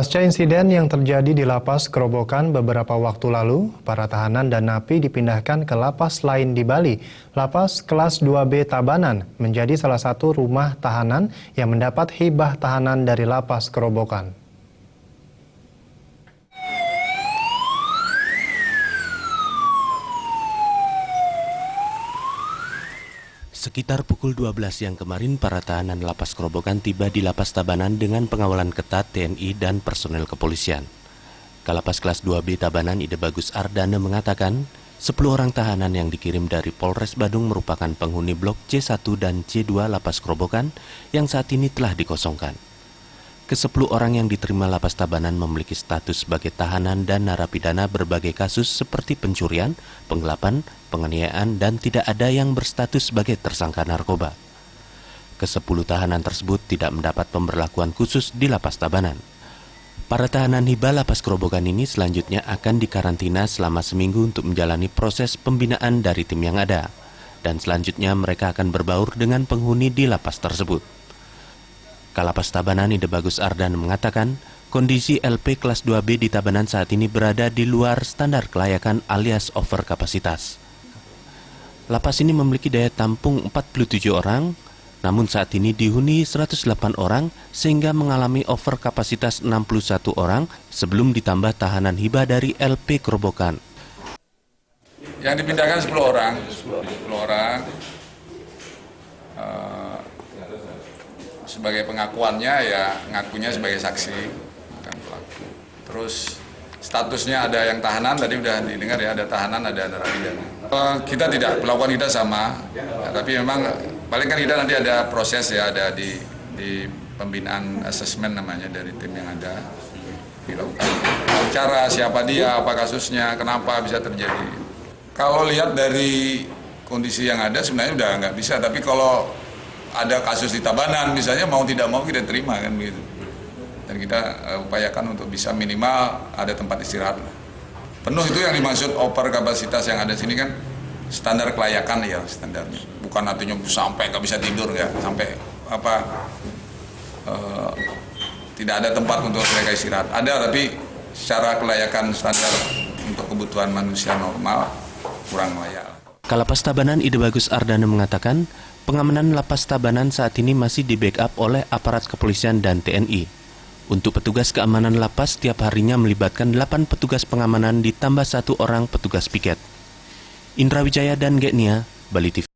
Pasca insiden yang terjadi di Lapas Kerobokan beberapa waktu lalu, para tahanan dan napi dipindahkan ke lapas lain di Bali. Lapas kelas 2B Tabanan menjadi salah satu rumah tahanan yang mendapat hibah tahanan dari Lapas Kerobokan. Sekitar pukul 12 siang kemarin, para tahanan Lapas Kerobokan tiba di Lapas Tabanan dengan pengawalan ketat TNI dan personel kepolisian. Kalapas kelas 2B Tabanan Ide Bagus Ardana mengatakan, 10 orang tahanan yang dikirim dari Polres Badung merupakan penghuni blok C1 dan C2 Lapas Kerobokan yang saat ini telah dikosongkan. Ke-10 orang yang diterima Lapas Tabanan memiliki status sebagai tahanan dan narapidana berbagai kasus seperti pencurian, penggelapan, penganiayaan, dan tidak ada yang berstatus sebagai tersangka narkoba. Ke-10 tahanan tersebut tidak mendapat pemberlakuan khusus di Lapas Tabanan. Para tahanan hibah Lapas Kerobokan ini selanjutnya akan dikarantina selama seminggu untuk menjalani proses pembinaan dari tim yang ada. Dan selanjutnya mereka akan berbaur dengan penghuni di lapas tersebut. Kalapas Tabanan Ide Bagus Ardan mengatakan, kondisi LP kelas 2B di Tabanan saat ini berada di luar standar kelayakan alias over kapasitas. Lapas ini memiliki daya tampung 47 orang, namun saat ini dihuni 108 orang sehingga mengalami over kapasitas 61 orang sebelum ditambah tahanan hibah dari LP Kerobokan. Yang dipindahkan 10 orang. Sebagai pengakuannya ya ngakunya sebagai saksi, bukan pelaku. Terus statusnya ada yang tahanan, tadi udah didengar ya, ada tahanan, ada narapidana. Kita tidak, perlakuan kita sama, ya, tapi memang paling kan kita nanti ada proses ya, ada di pembinaan asesmen namanya dari tim yang ada. Dilakukan cara siapa dia, apa kasusnya, kenapa bisa terjadi. Kalau lihat dari kondisi yang ada sebenarnya udah nggak bisa, tapi kalau ada kasus di Tabanan misalnya mau tidak mau kita terima kan begitu. Dan kita upayakan untuk bisa minimal ada tempat istirahat. Penuh itu yang dimaksud over kapasitas yang ada sini kan standar kelayakan ya standarnya. Bukan artinya sampai nggak bisa tidur ya, sampai tidak ada tempat untuk mereka istirahat. Ada tapi secara kelayakan standar untuk kebutuhan manusia normal kurang layak. Kalapas Tabanan Ide Bagus Ardana mengatakan, pengamanan Lapas Tabanan saat ini masih di-backup oleh aparat kepolisian dan TNI. Untuk petugas keamanan lapas, setiap harinya melibatkan 8 petugas pengamanan ditambah 1 orang petugas piket. Indra Wijaya dan Genia, Bali TV.